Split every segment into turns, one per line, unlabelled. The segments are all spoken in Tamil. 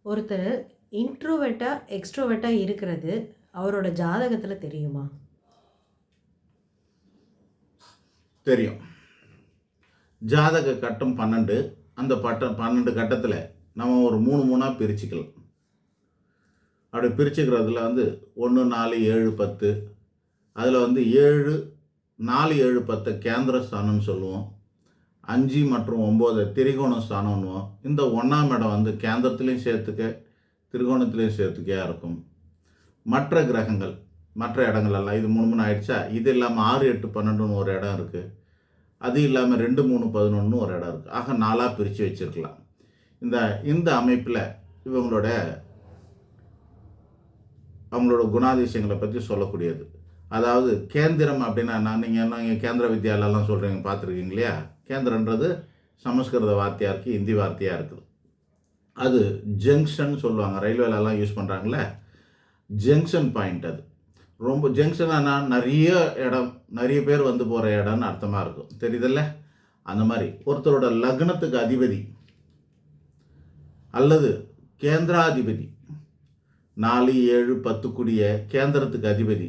ஒருத்தர் இன்ட்ரோவெர்ட்டா, எக்ஸ்ட்ரோவெர்ட்டா இருக்கிறது அவரோட ஜாதகத்துல தெரியுமா?
தெரியும். ஜாதக கட்டம் 12. அந்த 12 கட்டத்தில் நம்ம ஒரு 3 பிரிச்சுக்கலாம். அப்படி பிரிச்சுக்கிறதுல 1, 4, 7, 10. அதில் 7, 4, 7, 10 கேந்திர ஸ்தானம்னு சொல்லுவோம். 5 மற்றும் 9 திரிகோண ஸ்தானம்னுவோம். இந்த 1ஆம் இடம் கேந்திரத்திலையும் சேர்த்துக்க, திரிகோணத்திலையும் சேர்த்துக்கையா இருக்கும். மற்ற கிரகங்கள், மற்ற இடங்களெல்லாம் இது 3 ஆயிடுச்சா? இது இல்லாமல் 6, 8, 12ன்னு ஒரு இடம் இருக்குது. அது இல்லாமல் 2, 3, 11ன்னு ஒரு இடம் இருக்குது. ஆக 4ஆக பிரித்து வச்சுருக்கலாம். இந்த அமைப்பில் அவங்களோட குணாதிசயங்களை பற்றி சொல்லக்கூடியது. அதாவது கேந்திரம் அப்படின்னா நீங்கள் கேந்திர வித்யாலெல்லாம் சொல்கிறீங்க, பார்த்துருக்கீங்க இல்லையா? கேந்திரன்றது சமஸ்கிருத வார்த்தையாக இருக்குது, ஹிந்தி வார்த்தையாக இருக்குது. அது ஜங்ஷன் சொல்லுவாங்க, ரயில்வேலெல்லாம் யூஸ் பண்ணுறாங்களே, ஜங்ஷன் பாயிண்ட். அது ரொம்ப ஜங்ஷனானா நிறைய இடம், நிறைய பேர் போகிற இடம்னு அர்த்தமாக இருக்கும், தெரியுதில்ல? அந்த மாதிரி ஒருத்தரோட லக்னத்துக்கு அதிபதி அல்லது கேந்திராதிபதி 4, 7, 10 கூடிய கேந்திரத்துக்கு அதிபதி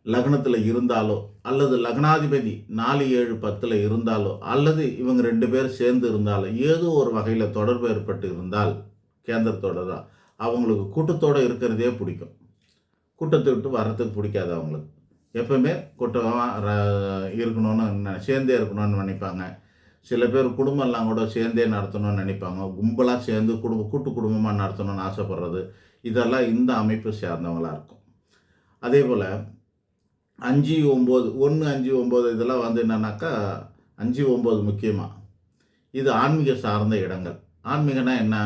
லக்னத்தில் இருந்தாலோ, அல்லது லக்னாதிபதி 4, 7, 10 இருந்தாலோ, அல்லது இவங்க 2 பேர் சேர்ந்து இருந்தாலோ, ஏதோ ஒரு வகையில் தொடர்பு ஏற்பட்டு இருந்தால் கேந்திரத்தோட தான் அவங்களுக்கு கூட்டத்தோடு இருக்கிறதே பிடிக்கும். கூட்டத்தை விட்டு வர்றதுக்கு பிடிக்காது அவங்களுக்கு. எப்பவுமே கூட்டமாக இருக்கணும்னு, சேர்ந்தே இருக்கணும்னு நினைப்பாங்க. சில பேர் குடும்பம்லாம் கூட சேர்ந்தே நடத்தணும்னு நினைப்பாங்க. கும்பலாக சேர்ந்து கூட்டு குடும்பமாக நடத்தணும்னு ஆசைப்படுறது, இதெல்லாம் இந்த அமைப்பு சேர்ந்தவங்களாக இருக்கும். அதே போல் 5, 9, 1, 5, 9 இதெல்லாம் என்னன்னாக்கா 5, 9 முக்கியமாக இது ஆன்மீக சார்ந்த இடங்கள். ஆன்மீகனா என்ன?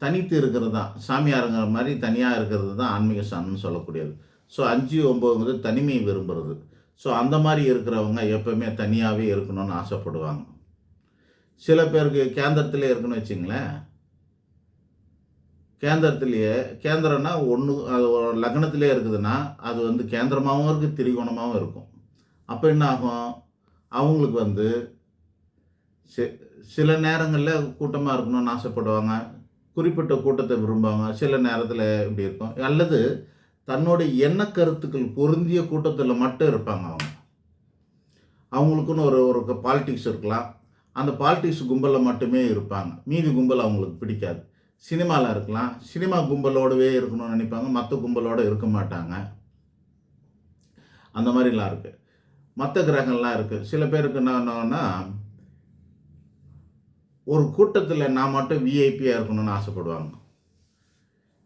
தனித்து இருக்கிறது தான், சாமியாருங்கிற மாதிரி தனியாக இருக்கிறது தான் ஆன்மீக சார்ன்னு சொல்லக்கூடியது. ஸோ 5, 9 தனிமையை விரும்புகிறது. ஸோ அந்த மாதிரி இருக்கிறவங்க எப்போவுமே தனியாகவே இருக்கணும்னு ஆசைப்படுவாங்க. சில பேருக்கு கேந்திரத்திலே இருக்குன்னு வச்சிங்களேன். கேந்திரத்திலேயே, கேந்திரம்னா ஒன்று, அது லக்னத்திலே இருக்குதுன்னா அது கேந்திரமாகவும் இருக்குது, திரிகோணமாகவும் இருக்கும். அப்போ என்ன ஆகும்? அவங்களுக்கு சில நேரங்களில் கூட்டமாக இருக்கணும்னு ஆசைப்படுவாங்க, குறிப்பிட்ட கூட்டத்தை விரும்புவாங்க. சில நேரத்தில் இப்படி இருக்கும். அல்லது தன்னுடைய எண்ண கருத்துக்கள் பொருந்திய கூட்டத்தில் மட்டும் இருப்பாங்க. அவங்களுக்குன்னு ஒரு பாலிடிக்ஸ் இருக்கலாம். அந்த பாலிடிக்ஸ் கும்பலில் மட்டுமே இருப்பாங்க, மீதி கும்பல் அவங்களுக்கு பிடிக்காது. சினிமாவில் இருக்கலாம், சினிமா கும்பலோடவே இருக்கணும்னு நினைப்பாங்க, மற்ற கும்பலோடு இருக்க மாட்டாங்க. அந்த மாதிரிலாம் இருக்குது. மற்ற கிரகங்கள்லாம் இருக்குது. சில பேருக்கு என்னன்னா, ஒரு கூட்டத்தில் நான் மட்டும் விஐபியாக இருக்கணும்னு ஆசைப்படுவாங்க.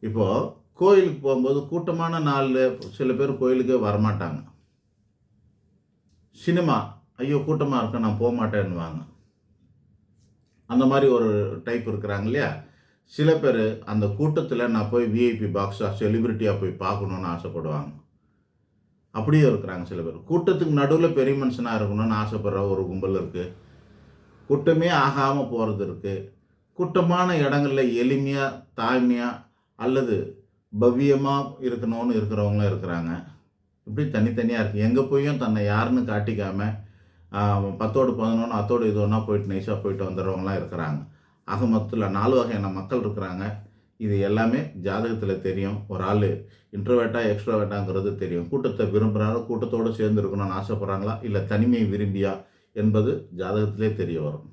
இப்போது கோயிலுக்கு போகும்போது கூட்டமான நாளில் சில பேர் கோயிலுக்கே வரமாட்டாங்க. சினிமா, ஐயோ கூட்டமாக இருக்க நான் போக மாட்டேன்னுவாங்க. அந்த மாதிரி ஒரு டைப் இருக்கிறாங்க இல்லையா? சில பேர் அந்த கூட்டத்தில் நான் போய் விஐபி பாக்ஸாக செலிப்ரிட்டியாக போய் பார்க்கணுன்னு ஆசைப்படுவாங்க. அப்படியே இருக்கிறாங்க சில பேர். கூட்டத்துக்கு நடுவில் பெரிய மனுஷனாக இருக்கணும்னு ஆசைப்படுற ஒரு கும்பல் இருக்குது. கூட்டமே ஆகாமல் போகிறது இருக்குது. கூட்டமான இடங்களில் எளிமையாக, தாய்மையாக அல்லது பவ்யமாக இருக்கணும்னு இருக்கிறவங்களும் இருக்கிறாங்க. இப்படி தனித்தனியாக இருக்குது. எங்கே போயும் தன்னை யாருன்னு காட்டிக்காமல் 10ஓடு 11 அத்தோடு இது ஒன்றா போயிட்டு நைஸாக போயிட்டு வந்துடுறவங்களாம் இருக்கிறாங்க. ஆக மொத்தத்தில் 4 வகையான மக்கள் இருக்கிறாங்க. இது எல்லாமே ஜாதகத்தில் தெரியும். ஒரு ஆள் இன்ட்ரோவேர்ட்டா, எக்ஸ்ட்ரோவேர்ட்டாங்கிறது தெரியும். கூட்டத்தை விரும்புகிறாங்க, கூட்டத்தோடு சேர்ந்து இருக்கணும்னு ஆசைப்படுறாங்களா, இல்லை தனிமையை விரும்பியா என்பது ஜாதகத்திலே தெரிய வரும்.